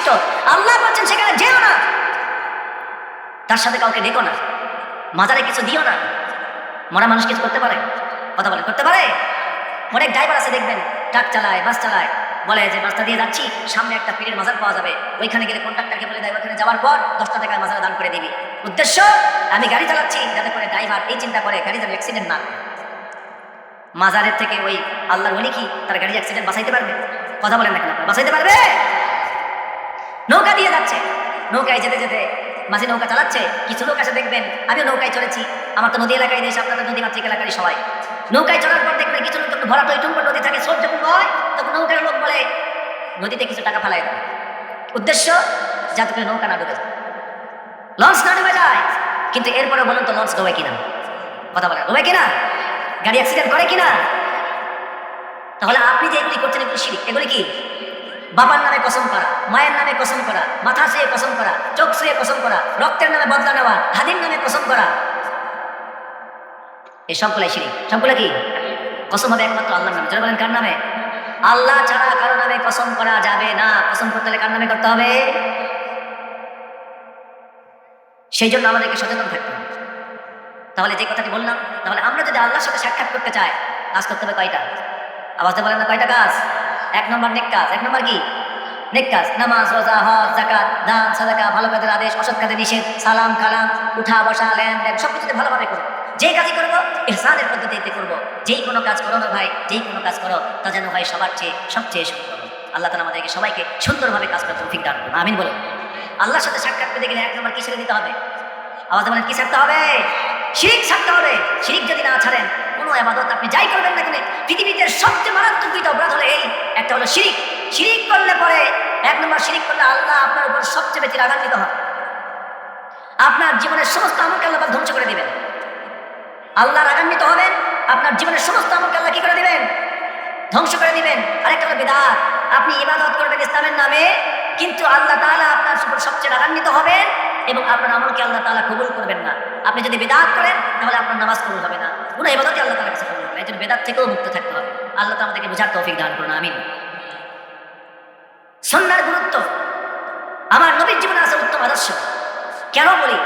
নিকৃষ্ট। আল্লাহ বলছেন সেখানে যেও না, তার সাথে কাউকে ডেকো না, মাজারে কিছু দিও না। মরা মানুষ কিছু করতে পারে? কথা বলে করতে পারে? অনেক ড্রাইভার আছে দেখবেন, ট্রাক চালায়, বাস চালায়, বলে যে রাস্তা দিয়ে যাচ্ছি, সামনে একটা পীরের মাজার পাওয়া যাবে, ওইখানে গেলে কন্ট্রাক্টরকে বলে দেয় ওখানে যাওয়ার পর 10টা টাকায় মাজারে দান করে দিবি। উদ্দেশ্য, আমি গাড়ি চালাচ্ছি যাতে করে ড্রাইভার এই চিন্তা করে গাড়ি যেন অ্যাক্সিডেন্ট না করে। মাজারের থেকে ওই আল্লাহর ওলি কি তার গাড়ি অ্যাক্সিডেন্ট বাঁচাইতে পারবে? কথা বলেন না কেন, বাঁচাইতে পারবে? নৌকা দিয়ে যাচ্ছে, নৌকায় যেতে যেতে মাঝে নৌকা চালাচ্ছে, কিছু লোক আসে দেখবেন, আমিও নৌকায় চড়েছি, আমার তো নদী এলাকায় দেশ, আপনাদের নদী মাতৃক এলাকায় সবাই। নৌকায় চড়ার পর দেখবেন কিছু লোক একটু ভরা টইটুম্বর নদী থাকে, স্রোত যখন হয় তখন নৌকার লোক বলে নদীতে কিছু টাকা ফেলাই দেয়। উদ্দেশ্য, যাতে করে নৌকা না ডুবে যায়, লঞ্চ না ডুবে যায়। কিন্তু এরপরে বলুন তো লঞ্চ ডোবে কিনা? কথা বলেন, ডোবে কিনা? গাড়ি অ্যাক্সিডেন্ট করে কিনা? তাহলে আপনি যে এগুলি করছেন এগুলি শিরক। এগুলি কি? বাবার নামে কসম করা, মায়ের নামে কসম করা, মাথা ছুঁয়ে কসম করা, চোখ ছুঁয়ে কসম করা, রক্তের নামে বদলা নেওয়া, হাদির নামে কসম করা, এই সবগুলাই শিরক। সবগুলো কি? কসম হবে একমাত্র আল্লাহর নামে। যারা বলেন কার নামে? আল্লাহ ছাড়া কারো নামে কসম করা যাবে না। কসম করতে হলে কার নামে করতে হবে? সেই জন্য আমাদেরকে সচেতন থাকতে হবে। তাহলে যে কথাটি বললাম, তাহলে আমরা যদি আল্লাহর সাথে সাক্ষাৎ করতে চাই, কাজ করতে হবে কয়টা? আওয়াজে বলেন না, কয়টা কাজ? 1 নম্বর নেক কাজ। 1 নম্বর কি? নেক কাজ। নামাজ, রোজা, হজ, যাকাত, দান, সাদাকা, ভালো কাজের আদেশ, অসৎ কাজের নিষেধ, সালাম কালাম, উঠা বসা, লেনদেন সবকিছুতে ভালোভাবে করবো। যে কাজই করবো ইহসানের পদ্ধতিতে করবো। যেই কোনো কাজ করো না ভাই, যেই কোনো কাজ করো তা যেন ভাই সবার চেয়ে সবচেয়ে সুন্দর। আল্লাহ তাআলা আমাদেরকে সবাইকে সুন্দরভাবে কাজ করার তৌফিক দান করুন, আমিন বলুন। আল্লাহর সাথে সাক্ষাৎ পেতে গেলে 1 নম্বর কি ছেড়ে দিতে হবে? আওয়াজে বলেন, কি ছাড়তে হবে? শিরিক ছাড়তে হবে। শিরিক যদি না ছাড়েন, কোনো ইবাদত আপনি যাই করবেন না কেন, পৃথিবীতে সবচেয়ে মারাত্মক দুইটা অপরাধ হলো এই। একটা হলো শিরিক। শিরিক করলে পরে 1 নম্বর, শিরিক করলে আল্লাহ আপনার উপর সবচেয়ে বেশি রাগান্বিত হবে। আপনার জীবনের সমস্ত আমলকে আল্লাহ ধ্বংস করে দিবেন। আল্লাহ রাগান্বিত হবেন, আপনার জীবনের সমস্ত আমলকে আল্লাহ কি করে দিবেন? ধ্বংস করে দিবেন। আরেকটা হলো বিদআত। আপনি ইবাদত করবেন ইসলামের নামে, কিন্তু আল্লাহ তাআলা আপনার উপর সবচেয়ে রাগান্বিত হবেন এবং আপনার আমলকে আল্লাহ তাআলা কবুল করবেন না। আপনি যদি বিদআত করেন তাহলে আপনার নামাজ কবুল হবে না, কোনো ইবাদতই আল্লাহ তাআলার কাছে কবুল হবে না। এই জন্য বিদআত থেকেও মুক্ত থাকতে হবে। আল্লাহ তাআলা আমাদেরকে বুঝার তৌফিক দান করুন, আমিন। সুন্নাহর গুরুত্ব আমার নবীর জীবনে আছে উত্তম আদর্শ। কেন বলি?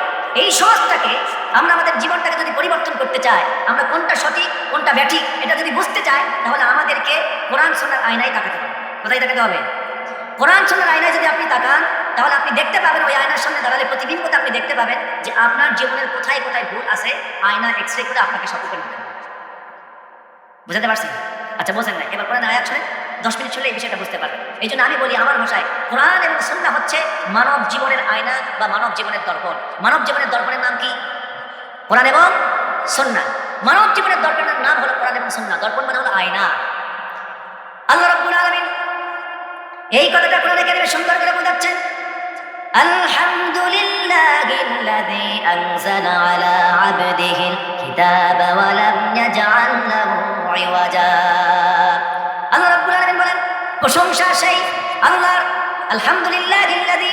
এই সমাজটাকে, আমরা আমাদের জীবনটাকে যদি পরিবর্তন করতে চাই, আমরা কোনটা সঠিক কোনটা ব্যাঠিক এটা যদি বুঝতে চাই, তাহলে আমাদেরকে কোরআন সুন্নাহর আয়নায় তাকাতে হবে। কোথায় তাকাতে হবে? কোরআন সুন্নাহর আয়নায় যদি আপনি তাকান, তাহলে আপনি দেখতে পাবেন, ওই আয়নার সামনে দাঁড়ালে প্রতিবিম্বতে আপনি দেখতে পাবেন যে আপনার জীবনের কোথায় কোথায় ভুল আছে। আয়না এক্সরে করে আপনাকে সতর্ক করতে হবে। বুঝাতে পারছি? আচ্ছা, বোঝেন না? এবার কোরআন আয়াত শুনে 10 মিনিট শুনলে এই বিষয়টা বুঝতে পারবেন। এই জন্য আমি বলি আমার ভাষায়, কোরআন এবং সুন্নাহ হচ্ছে মানব জীবনের আয়না বা মানব জীবনের দর্পণ। মানব জীবনের দর্পণের নাম কি? কোরআন এবং সুন্নাহ। মানব জীবনের দর্পণের নাম হলো কোরআন এবং সুন্নাহ। দর্পণ মানে হলো আয়না। আল্লাহ রাব্বুল আলামিন এই কথাটা কোরআনে কারিমে সুন্দর করে বোঝাচ্ছেন, আলহামদুলিল্লাহিল্লাযী আনজালা আলা আবদিহিল কিতাবা ওয়া লাম ইয়াজআল লাহু ইওয়াজা। আল্লাহ রাব্বুল আলামিন বলেন, প্রশংসা সেই আল্লাহর, আলহামদুলিল্লাহিল্লাযী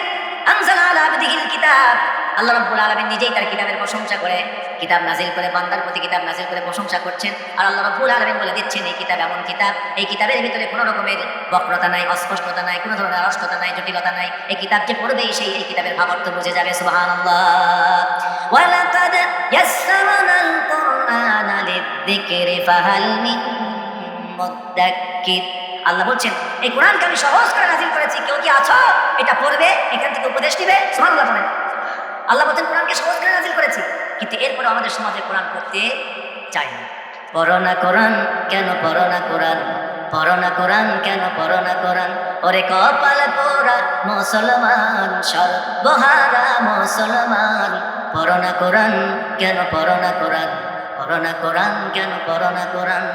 আনজালা আলা আবদিহিল কিতাব। আল্লাহ রাব্বুল আলামিন নিজেই তার কিতাবের প্রশংসা করে, কিতাব নাজিল করে, বান্দার প্রতি কিতাব নাজিল করে প্রশংসা করছেন। আর আল্লাহ রাব্বুল আলামিন বলে দিচ্ছেন, এই কিতাব এমন কিতাব, এই কিতাবের ভিতরে কোনো রকমের বক্রতা নাই, অস্পষ্টতা নাই, কোনো ধরনের অস্পষ্টতা নাই, জটিলতা নাই। এই কিতাব যে পড়বেই সেই এই কিতাবের ভাবার্থ বুঝে যাবে। সুবহানাল্লাহ। ওয়া লাকাদ ইয়াসসারনাল কুরআনা লিয-যিকরি ফাহাল মিন মুদ্দাক্কির। আল্লাহ বলছেন, এই কোরআনকে আমি সহজ করে নাজিল করেছি, কেউ কি আছো এটা পড়বে, এখান থেকে উপদেশ নিবে? সুবহানাল্লাহ বলেন। আল্লাহ বলছেন কোরআনকে সহজ করে নাজিল করেছি, কিন্তু এরপরে আমাদের সমাজে কোরআন পড়তে চায় না। পড়ো না কোরআন, কেন পড়ো না কোরআন? পড়ো না কোরআন, কেন পড়ো না কোরআন? ওরে কপাল পোড়া মুসলমান, সর্বহারা মুসলমান, পড়ো না কোরআন, কেন পড়ো না কোরআন? পড়ো না কোরআন, কেন পড়ো না কোরআন?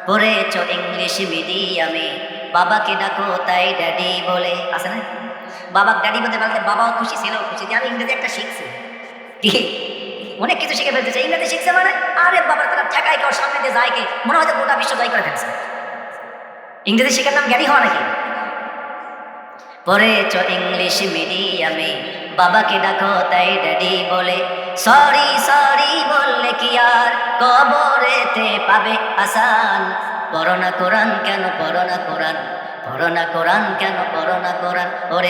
পড়েছ ইংলিশ মিডিয়ামে, বাবাকে ডাকো তাই ড্যাডি বলে, আছে না? বাবা ড্যাডি বলতে পারলে বাবাও খুশি, ছেলেও খুশি যে আমি ইংরেজি একটা শিখছি। কি অনেক কিছু শিখে ফেলতেছে, ইংরেজি শিখছে মানে আরে বাবার তারা ঠেকায় কেউ সামনে দিয়ে যায় কে, মনে হয় গোটা বিশ্ব জয় করে ফেলছে। ইংরেজি শিখার নাম জ্ঞানী হওয়া নাকি? পড়েছ ইংলিশ মিডিয়ামে, বাবাকে ডাকো তাই ড্যাডি বলে, সরি সরি বললে কি আর কবরেতে পাবে আসান? পড়ো না কোরআন, কেন পড়ো না কোরআন? পড়ো না কোরআন, কেন পড়ো না কোরআন? ওরে